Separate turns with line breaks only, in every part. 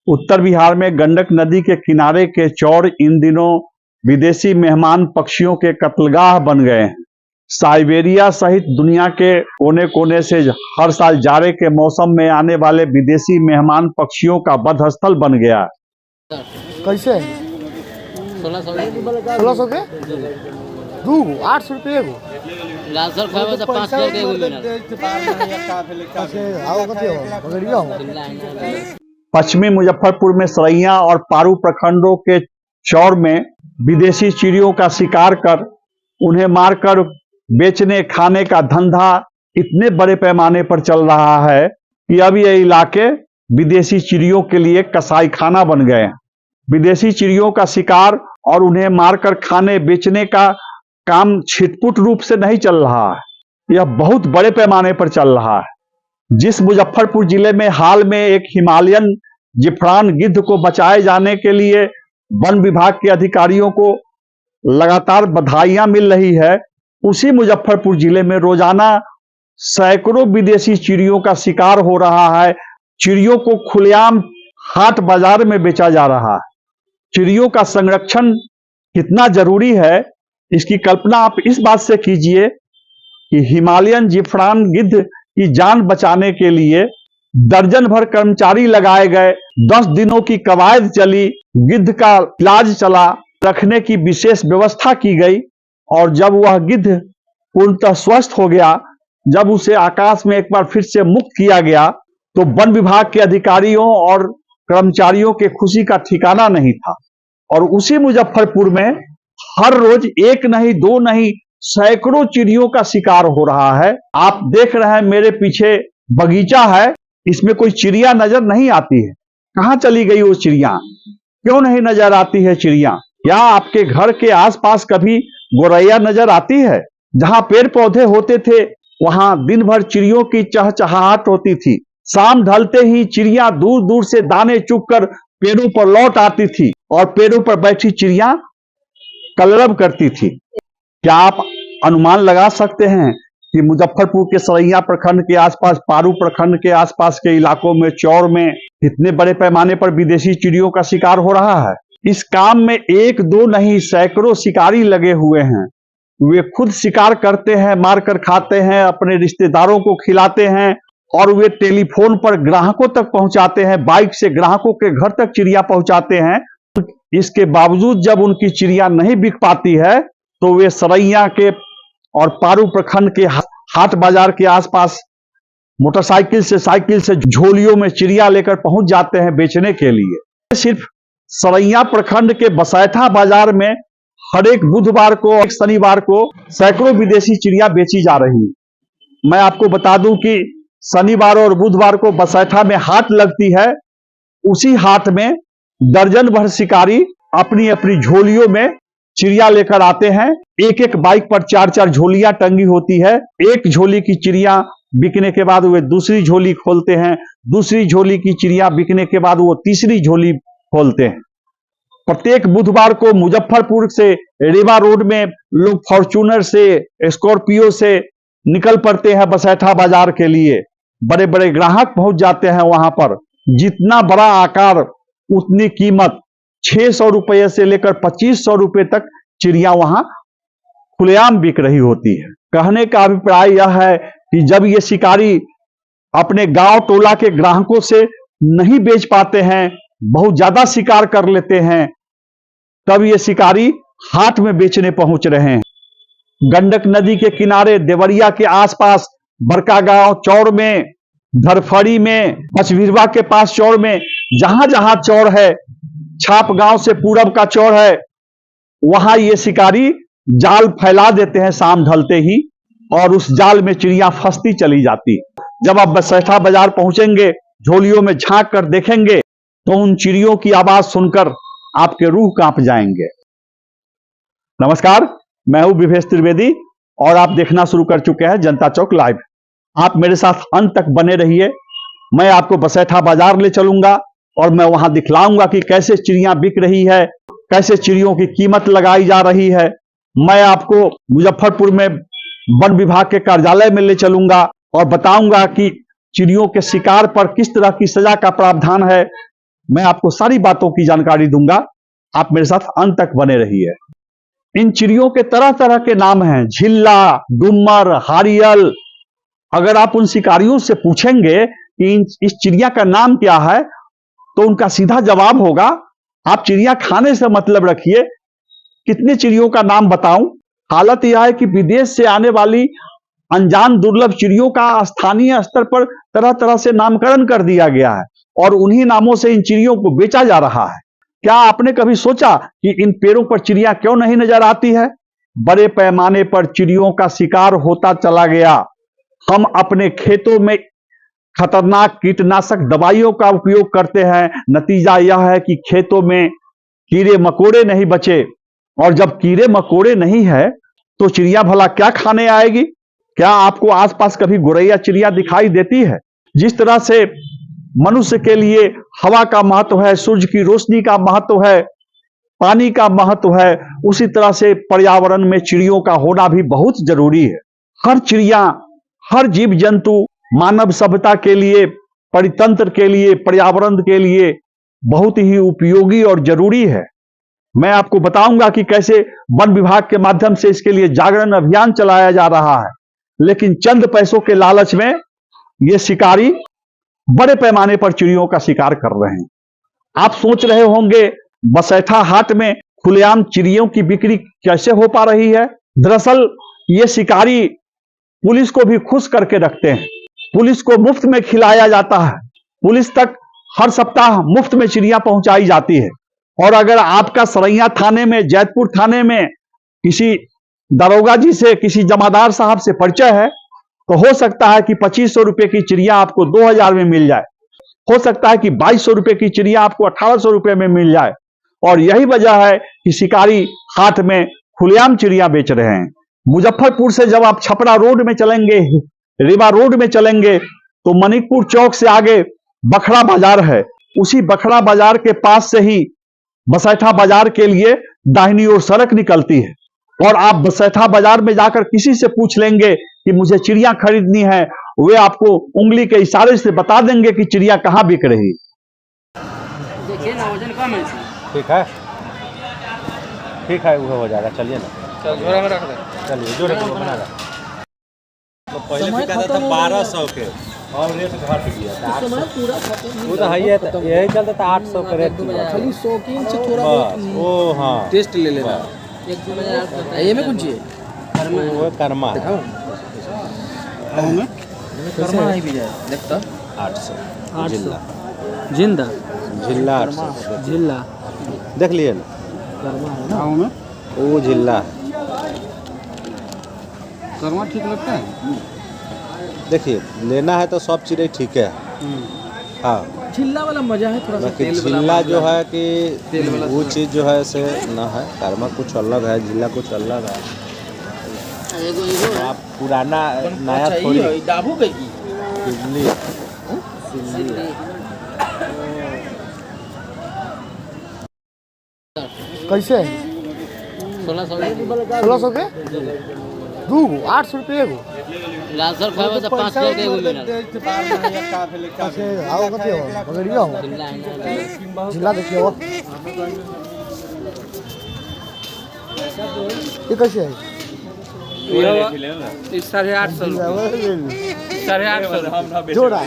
उत्तर बिहार में गंडक नदी के किनारे के चौर इन दिनों विदेशी मेहमान पक्षियों के कत्लगाह बन गए हैं। साइबेरिया सहित दुनिया के कोने कोने से हर साल जाड़े के मौसम में आने वाले विदेशी मेहमान पक्षियों का वधस्थल बन गया।
कैसे 1600 के 800 रुपये
पश्चिमी मुजफ्फरपुर में सरैया और पारू प्रखंडों के चौर में विदेशी चिड़ियों का शिकार कर उन्हें मारकर बेचने खाने का धंधा इतने बड़े पैमाने पर चल रहा है कि अब ये इलाके विदेशी चिड़ियों के लिए कसाईखाना बन गए हैं। विदेशी चिड़ियों का शिकार और उन्हें मारकर खाने बेचने का काम छिटपुट रूप से नहीं चल रहा है, यह बहुत बड़े पैमाने पर चल रहा है। जिस मुजफ्फरपुर जिले में हाल में एक हिमालयन जिफ्रान गिद्ध को बचाए जाने के लिए वन विभाग के अधिकारियों को लगातार बधाइयां मिल रही है, उसी मुजफ्फरपुर जिले में रोजाना सैकड़ों विदेशी चिड़ियों का शिकार हो रहा है। चिड़ियों को खुलेआम हाट बाजार में बेचा जा रहा है। चिड़ियों का संरक्षण कितना जरूरी है, इसकी कल्पना आप इस बात से कीजिए कि हिमालयन जिफ्रान गिद्ध की जान बचाने के लिए दर्जन भर कर्मचारी लगाए गए, 10 दिनों की कवायद चली, गिद्ध का इलाज चला, रखने की विशेष व्यवस्था की गई और जब वह गिद्ध पूर्णतः स्वस्थ हो गया, जब उसे आकाश में एक बार फिर से मुक्त किया गया, तो वन विभाग के अधिकारियों और कर्मचारियों के खुशी का ठिकाना नहीं था। और उसी मुजफ्फरपुर में हर रोज एक नहीं दो नहीं सैकड़ों चिड़ियों का शिकार हो रहा है। आप देख रहे हैं मेरे पीछे बगीचा है, इसमें कोई चिड़िया नजर नहीं आती है। कहां चली गई वो चिड़िया? क्यों नहीं नजर आती है चिड़िया? क्या आपके घर के आसपास कभी गोरैया नजर आती है? जहां पेड़ पौधे होते थे वहां दिन भर चिड़ियों की चहचहाहट होती थी। शाम ढलते ही चिड़िया दूर दूर से दाने चुगकर पेड़ों पर लौट आती थी और पेड़ों पर बैठी चिड़िया कलरव करती थी। क्या आप अनुमान लगा सकते हैं कि मुजफ्फरपुर के सरैया प्रखंड के आसपास, पारू प्रखंड के आसपास के इलाकों में, चौर में कितने बड़े पैमाने पर विदेशी चिड़ियों का शिकार हो रहा है? इस काम में एक दो नहीं सैकड़ों शिकारी लगे हुए हैं। वे खुद शिकार करते हैं, मारकर खाते हैं, अपने रिश्तेदारों को खिलाते हैं और वे टेलीफोन पर ग्राहकों तक पहुंचाते हैं, बाइक से ग्राहकों के घर तक चिड़िया पहुंचाते हैं। इसके बावजूद जब उनकी चिड़िया नहीं बिक पाती है तो वे सरैया के और पारू प्रखंड के हाट बाजार के आसपास मोटरसाइकिल से, साइकिल से झोलियों में चिड़िया लेकर पहुंच जाते हैं बेचने के लिए। सिर्फ सरैया प्रखंड के बसैठा बाजार में हर एक बुधवार को, एक शनिवार को सैकड़ों विदेशी चिड़िया बेची जा रही है। मैं आपको बता दूं कि शनिवार और बुधवार को बसैठा में हाट लगती है। उसी हाट में दर्जन भर शिकारी अपनी अपनी झोलियों में चिड़िया लेकर आते हैं। एक एक बाइक पर 4-4 झोलियां टंगी होती है। एक झोली की चिड़िया बिकने के बाद वे दूसरी झोली खोलते हैं, दूसरी झोली की चिड़िया बिकने के बाद वो तीसरी झोली खोलते हैं। प्रत्येक बुधवार को मुजफ्फरपुर से रीवा रोड में लोग फॉर्च्यूनर से, स्कॉर्पियो से निकल पड़ते हैं बसैठा बाजार के लिए। बड़े बड़े ग्राहक पहुंच जाते हैं वहां पर। जितना बड़ा आकार उतनी कीमत। 600 रुपये से लेकर 2500 रुपये तक चिड़िया वहां खुलेआम बिक रही होती है। कहने का अभिप्राय यह है कि जब ये शिकारी अपने गांव टोला के ग्राहकों से नहीं बेच पाते हैं, बहुत ज्यादा शिकार कर लेते हैं, तब ये शिकारी हाट में बेचने पहुंच रहे हैं। गंडक नदी के किनारे, देवरिया के आसपास, बड़का गांव चौर में, धरफड़ी में, पचभिरवा के पास चौर में, जहां जहां चौर है, छाप गांव से पूरब का चौर है, वहां ये शिकारी जाल फैला देते हैं शाम ढलते ही और उस जाल में चिड़िया फंसती चली जाती। जब आप बसैठा बाजार पहुंचेंगे, झोलियों में झांक कर देखेंगे तो उन चिड़ियों की आवाज सुनकर आपके रूह कांप जाएंगे। नमस्कार, मैं हूं विभेश त्रिवेदी और आप देखना शुरू कर चुके हैं जनता चौक लाइव। आप मेरे साथ अंत तक बने रहिए। मैं आपको बसैठा बाजार ले चलूंगा और मैं वहां दिखलाऊंगा कि कैसे चिड़िया बिक रही है, कैसे चिड़ियों की कीमत लगाई जा रही है। मैं आपको मुजफ्फरपुर में वन विभाग के कार्यालय में ले चलूंगा और बताऊंगा कि चिड़ियों के शिकार पर किस तरह की सजा का प्रावधान है। मैं आपको सारी बातों की जानकारी दूंगा, आप मेरे साथ अंत तक बने रहिए। इन चिड़ियों के तरह तरह के नाम हैं, झिल्ला, डुम्मर, हारियल। अगर आप उन शिकारियों से पूछेंगे कि इस चिड़िया का नाम क्या है, तो उनका सीधा जवाब होगा, आप चिड़िया खाने से मतलब रखिए, कितने चिड़ियों का नाम बताऊं। हालत यह है कि विदेश से आने वाली अनजान दुर्लभ चिड़ियों का स्थानीय स्तर पर तरह तरह से नामकरण कर दिया गया है और उन्हीं नामों से इन चिड़ियों को बेचा जा रहा है। क्या आपने कभी सोचा कि इन पेड़ों पर चिड़िया क्यों नहीं नजर आती है? बड़े पैमाने पर चिड़ियों का शिकार होता चला गया। हम अपने खेतों में खतरनाक कीटनाशक दवाइयों का उपयोग करते हैं। नतीजा यह है कि खेतों में कीड़े मकोड़े नहीं बचे, और जब कीड़े मकोड़े नहीं है तो चिड़िया भला क्या खाने आएगी? क्या आपको आसपास कभी गोरैया चिड़िया दिखाई देती है? जिस तरह से मनुष्य के लिए हवा का महत्व है, सूर्य की रोशनी का महत्व है, पानी का महत्व है, उसी तरह से पर्यावरण में चिड़ियों का होना भी बहुत जरूरी है। हर चिड़िया, हर जीव जंतु मानव सभ्यता के लिए, परितंत्र के लिए, पर्यावरण के लिए बहुत ही उपयोगी और जरूरी है। मैं आपको बताऊंगा कि कैसे वन विभाग के माध्यम से इसके लिए जागरण अभियान चलाया जा रहा है, लेकिन चंद पैसों के लालच में ये शिकारी बड़े पैमाने पर चिड़ियों का शिकार कर रहे हैं। आप सोच रहे होंगे बसैठा हाट में खुलेआम चिड़ियों की बिक्री कैसे हो पा रही है? दरअसल ये शिकारी पुलिस को भी खुश करके रखते हैं। पुलिस को मुफ्त में खिलाया जाता है, पुलिस तक हर सप्ताह मुफ्त में चिड़िया पहुंचाई जाती है। और अगर आपका सरैया थाने में, जैतपुर थाने में किसी दरोगा जी से, किसी जमादार साहब से परिचय है, तो हो सकता है कि 2500 रुपए की चिड़िया आपको 2000 में मिल जाए, हो सकता है कि 2200 रुपए की चिड़िया आपको 1800 रुपए में मिल जाए। और यही वजह है कि शिकारी हाट में खुलेआम चिड़िया बेच रहे हैं। मुजफ्फरपुर से जब आप छपरा रोड में चलेंगे, रीवा रोड में चलेंगे, तो मणिकपुर चौक से आगे बखरा बाजार है। उसी बखरा बाजार के पास से ही बसैठा बाजार के लिए दाहिनी ओर सड़क निकलती है, और आप बसैठा बाजार में जाकर किसी से पूछ लेंगे कि मुझे चिड़िया खरीदनी है, वे आपको उंगली के इशारे से बता देंगे कि चिड़िया कहाँ बिक रही।
देखिए ना, वजन कम है इसमें।
ठीक है, वो हो जाएगा। चलिए ना,
चल झोरा में रख दे।
चलिए जोड़े को बना रहा। तो पहले बिका था 1200 के, और रेट घट गया।
समय पूरा खत्म।
वो तो है, यही चलता था 800 के रेट।
खाली शौकीन से थोड़ा
बस वो, हाँ,
टेस्ट ले लेना। एक दो बजे ये में कुछ है
वो कर्मा है।
कर्मा नहीं भी जाए देखता
800 जिला,
जिंदा
झिल्ला 800
जिला
देख लिए ना,
कर्मा है ना।
वो झिल्ला
कर्मा ठीक लगता है।
देखिए, लेना है तो सब चीज़ें ठीक है। हाँ,
झिल्ला वाला मजा है थोड़ा सा।
बाकी झिल्ला जो है कि वो चीज़ जो है से ना है, कर्मा कुछ अलग है, झिल्ला कुछ अलग है। आप पुराना नया थोड़ी
डाबू की
सिल्ली
कैसे
1600
के दू 800 रुपये एगो।
लासर खावे तो 500 के एगो मिलल।
आओ कते हो बगड़िया हो जिला देखिए हो। ये कैसे है?
ये 850 850
जोड़ा।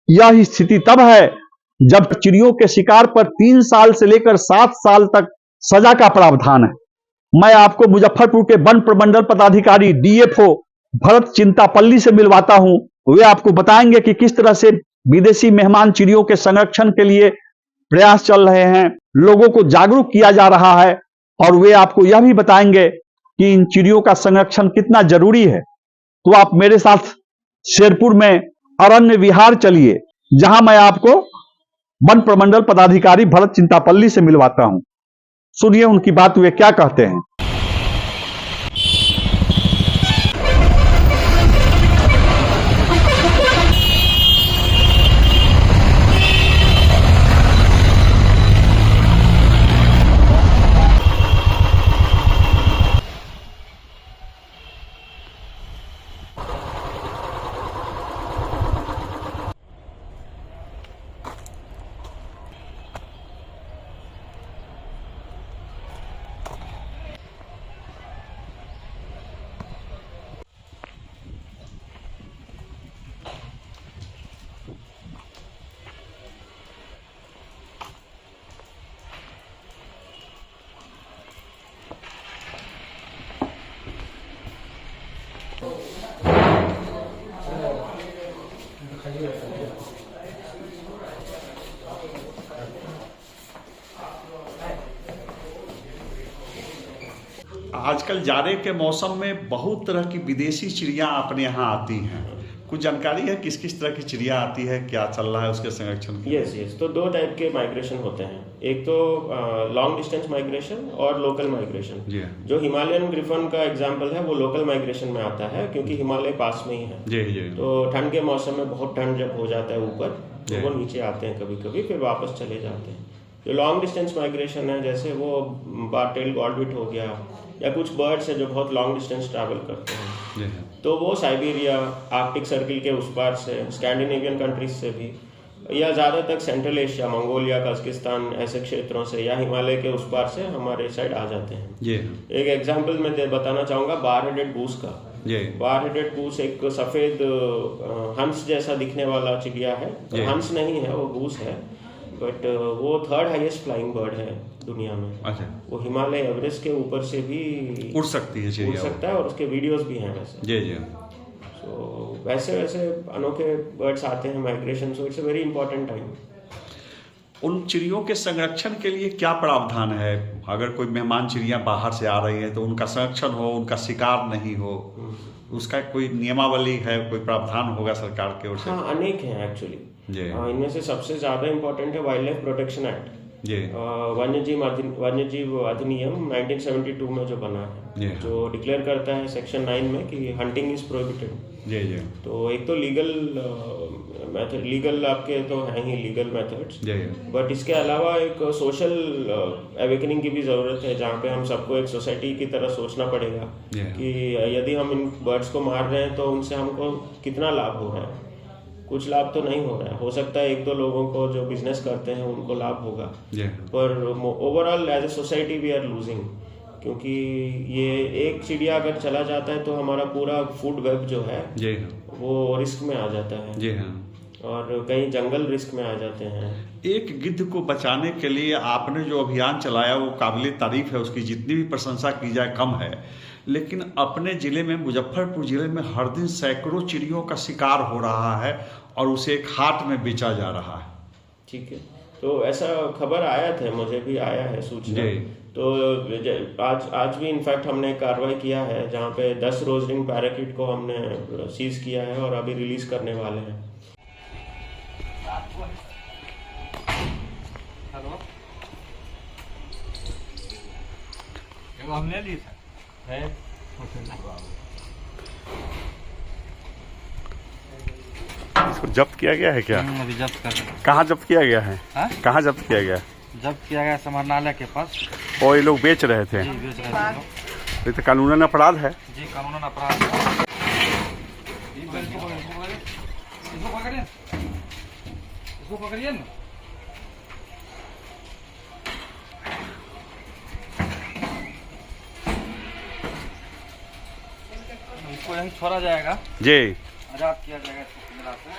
यह स्थिति तब है जब चिड़ियों के शिकार पर 3 साल से लेकर 7 साल तक सजा का प्रावधान है। मैं आपको मुजफ्फरपुर के वन प्रमंडल पदाधिकारी डीएफओ भरत चिंतापल्ली से मिलवाता हूं। वे आपको बताएंगे कि किस तरह से विदेशी मेहमान चिड़ियों के संरक्षण के लिए प्रयास चल रहे हैं, लोगों को जागरूक किया जा रहा है, और वे आपको यह भी बताएंगे कि इन चिड़ियों का संरक्षण कितना जरूरी है। तो आप मेरे साथ शेरपुर में अरण्य विहार चलिए, जहां मैं आपको वन प्रमंडल पदाधिकारी भरत चिंतापल्ली से मिलवाता हूं। सुनिए उनकी बात, वे क्या कहते हैं। आजकल जाड़े के मौसम में बहुत तरह की विदेशी चिड़िया अपने यहाँ आती हैं, कुछ जानकारी है किस किस तरह की चिड़िया आती है, क्या चल रहा है उसके संरक्षण के?
यस तो दो टाइप के माइग्रेशन होते हैं, एक तो लॉन्ग डिस्टेंस माइग्रेशन और लोकल माइग्रेशन।
जी
जो हिमालयन ग्रिफन का एग्जांपल है वो लोकल माइग्रेशन में आता है, क्योंकि हिमालय पास में ही है।
जी जी।
तो ठंड के मौसम में बहुत ठंड जब हो जाता है ऊपर, तो वो नीचे आते हैं कभी कभी, फिर वापस चले जाते हैं। जो लॉन्ग डिस्टेंस माइग्रेशन है, जैसे वो बारटेल गॉल्डबिट हो गया, या कुछ बर्ड्स है जो बहुत लॉन्ग डिस्टेंस ट्रैवल करते हैं, तो वो साइबेरिया, आर्कटिक सर्किल के उस पार से, स्कैंडिनेवियन कंट्रीज से भी, या ज़्यादातर सेंट्रल एशिया, मंगोलिया, कजाकिस्तान ऐसे क्षेत्रों से, या हिमालय के उस पार से हमारे साइड आ जाते हैं। एक एग्जांपल मैं बताना चाहूँगा बार हेडेड गूस का। बार हेडेड गूस एक सफ़ेद हंस जैसा दिखने वाला चिड़िया है, हंस नहीं है, वो गूस है, बट वो थर्ड हाईएस्ट फ्लाइंग बर्ड है दुनिया में।
अच्छा।
वो हिमालय एवरेस्ट के ऊपर से भी
उड़ सकती है चिड़िया,
उड़ सकता है, और उसके वीडियोस भी हैं वैसे।
जी जी।
सो वैसे वैसे अनोखे बर्ड्स आते हैं migration, so it's a very important time.
उन चिड़ियों के संरक्षण के लिए क्या प्रावधान है? अगर कोई मेहमान चिड़िया बाहर से आ रही है तो उनका संरक्षण हो, उनका शिकार नहीं हो, उसका कोई नियमावली है, कोई प्रावधान होगा सरकार की ओर से?
हाँ, अनेक हैं एक्चुअली। इनमें से सबसे ज्यादा इम्पोर्टेंट है वाइल्ड लाइफ प्रोटेक्शन एक्ट, वन्यजीव अधिनियम 1972 में जो बना है, जो डिक्लेयर करता है सेक्शन 9 में कि हंटिंग इज प्रोहिबिटेड। तो एक तो लीगल आपके तो हैं ही लीगल मेथड्स, बट इसके अलावा एक सोशल अवेकनिंग की भी जरूरत है, जहाँ पे हम सबको एक सोसाइटी की तरह सोचना पड़ेगा कि यदि हम इन बर्ड्स को मार रहे हैं तो उनसे हमको कितना लाभ हो रहा है। कुछ लाभ तो नहीं हो रहा है, हो सकता है एक दो लोगों को जो बिजनेस करते हैं उनको लाभ होगा, पर overall as a society we are losing, क्योंकि ये एक चिड़िया अगर चला जाता है तो हमारा पूरा फूड वेब जो है वो रिस्क में आ जाता है। जी हाँ। और कई जंगल रिस्क में आ जाते हैं।
एक गिद्ध को बचाने के लिए आपने जो अभियान चलाया वो काबिल तारीफ है, उसकी जितनी भी प्रशंसा की जाए कम है, लेकिन अपने ज़िले में, मुजफ्फरपुर ज़िले में हर दिन सैकड़ों चिड़ियों का शिकार हो रहा है और उसे एक हाट में बेचा जा रहा है।
ठीक है, तो ऐसा खबर आया था, मुझे भी आया है सूचना। तो आज भी इनफैक्ट हमने कार्रवाई किया है, जहाँ पे 10 रोजरिंग पैराकिट को हमने सीज किया है और अभी रिलीज करने वाले हैं।
हमने ली है
इसको जब्त किया गया है क्या?
अभी जब्त कर रहे हैं।
कहाँ जब्त किया गया है? कहाँ जब्त किया गया?
जब्त किया गया समाहरणालय के पास।
और ये लोग बेच रहे थे?
जी, बेच रहे थे।
ये तो कानूनन अपराध है।
जी, कानूनन अपराध है। इसको पकड़िए ना। इसको यहीं छोड़ा जाएगा
जी,
आजाद किया जाएगा इसको पिंजरा से।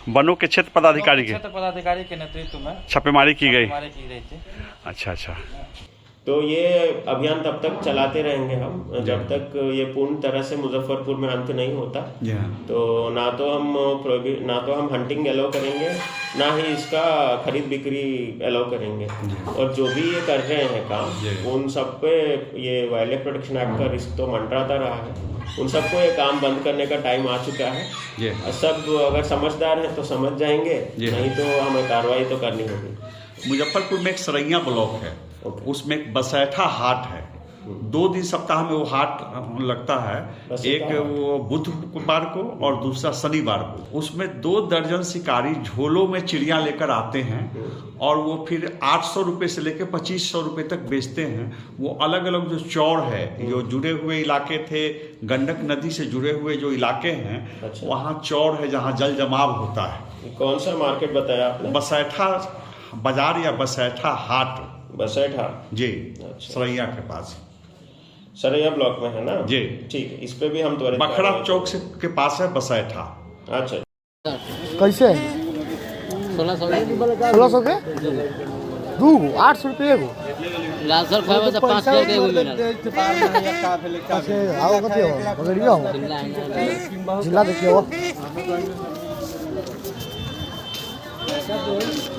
वनों के क्षेत्र पदाधिकारी
के नेतृत्व में
छापेमारी की गई
थी।
अच्छा।
तो ये अभियान तब तक चलाते रहेंगे हम, जब तक ये पूर्ण तरह से मुजफ्फरपुर में अंत नहीं होता। तो ना तो हम हंटिंग अलाउ करेंगे, ना ही इसका खरीद बिक्री अलाउ करेंगे। और जो भी ये कर रहे हैं काम, उन सब पे ये वाइल्ड लाइफ प्रोटेक्शन एक्ट का रिस्क तो मंडराता रहा है। उन सबको ये काम बंद करने का टाइम आ चुका है। सब अगर समझदार हैं तो समझ जाएंगे, नहीं तो हमें कार्रवाई तो करनी होगी।
मुजफ्फरपुर में एक सरैया ब्लॉक है, उसमें एक बसैठा हाट है। 2 दिन सप्ताह में वो हाट लगता है, एक वो बुधवार को और दूसरा शनिवार को। उसमें 2 दर्जन शिकारी झोलों में चिड़िया लेकर आते हैं और वो फिर 800 रुपये से लेकर 2500 रुपये तक बेचते हैं। वो अलग अलग जो चौड़ है, जो जुड़े हुए इलाके थे, गंडक नदी से जुड़े हुए जो इलाके हैं, वहाँ चौड़ है जहाँ जल जमाव होता है।
कौन सा मार्केट बताया आपने?
बसैठा बाजार या बसैठा हाट।
बसैठा
जी, सरैया के पास,
सरैया ब्लॉक में है ना
जी।
ठीक है, इस पे भी हम त्वरित
बखरा चौक से के पास है बसैठा।
अच्छा,
कैसे
1600
1600 के दू 800 रुपये को
लालसर खाए तो 500 के एगो मिलल
आओ कते हो बगड़िया हो जिला देखियो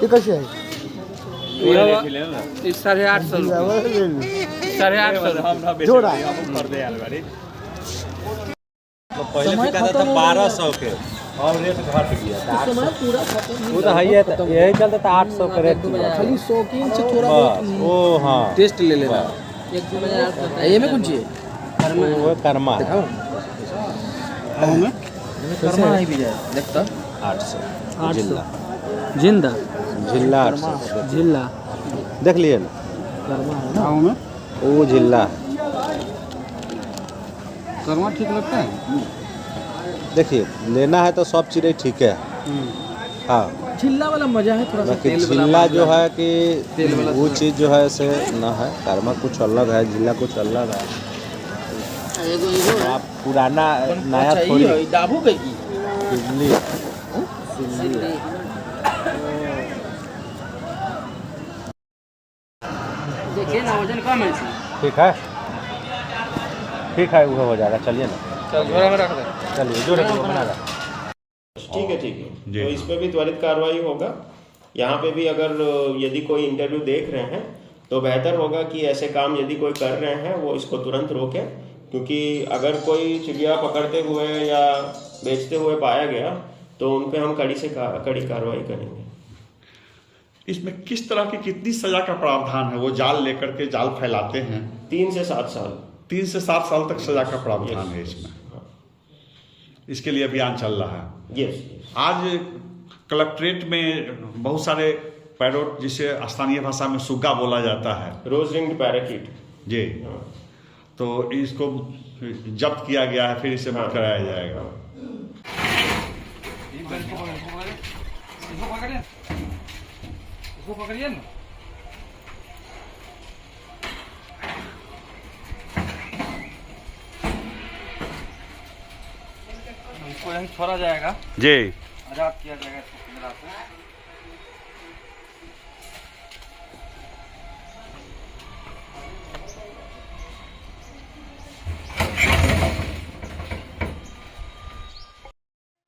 ये कैसे है
इस 850 850
जोड़ा
तो पहले बिका था 1200 के और रेट घट गया था 800
पूरा खत्म
वो तो है यही चलता था 800 के रेट
खाली शौकीन से थोड़ा बहुत
ओ हां
टेस्ट ले लेना एक दो मजा ये में कौन ची है
वो कर्मा है
कर्मा ही भी जाए देखता
800 जिला
जिंदा
जिला 800
जिला
देख लिए ना
कर्मा है ना
वो जिला
कर्मा ठीक लगता है
देखिए लेना है तो सब चीज़ें ठीक है हाँ
चिल्ला वाला मजा है थोड़ा सा
बाकी जिला जो है कि वो चीज़ जो है से ना है कर्मा कुछ अलग है जिला कुछ अलग है आप पुराना नया थोड़ी
दाबू की
दिल्ली
देखिए ना वजन कम है इसमें
ठीक है वो हो जाएगा चलिए ना
चल झोरा में रख दे
चलिए जो रखिए बना रहा
ठीक है तो इस पे भी त्वरित कार्रवाई होगा। यहाँ पे भी अगर यदि कोई इंटरव्यू देख रहे हैं तो बेहतर होगा कि ऐसे काम यदि कोई कर रहे हैं वो इसको तुरंत रोकें, क्योंकि अगर कोई चिड़िया पकड़ते हुए या बेचते हुए पाया गया तो उन पे हम कड़ी कार्रवाई करेंगे।
इसमें किस तरह की कितनी सजा का प्रावधान है? वो जाल लेकर के जाल फैलाते हैं
3 से 7 साल
3 से 7 साल तक सजा का प्रावधान है इसमें। इसके लिए अभियान चल रहा है।
यस
आज कलेक्ट्रेट में बहुत सारे पैरोट, जिसे स्थानीय भाषा में सुग्गा बोला जाता है,
रोज रिंग्ड पैराकीट
जी, तो इसको जब्त किया गया है, फिर इसे मुक्त कराया जाएगा।
इसको पकड़िए ना इसको यहीं छोड़ा जाएगा
जी,
आजाद किया जाएगा इसको पिंजरा से।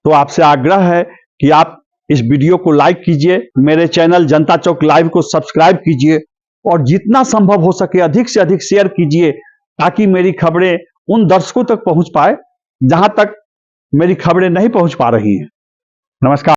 तो आपसे आग्रह है कि आप इस वीडियो को लाइक कीजिए, मेरे चैनल जनता चौक लाइव को सब्सक्राइब कीजिए और जितना संभव हो सके अधिक से अधिक शेयर कीजिए, ताकि मेरी खबरें उन दर्शकों तक पहुंच पाए जहां तक मेरी खबरें नहीं पहुंच पा रही हैं। नमस्कार।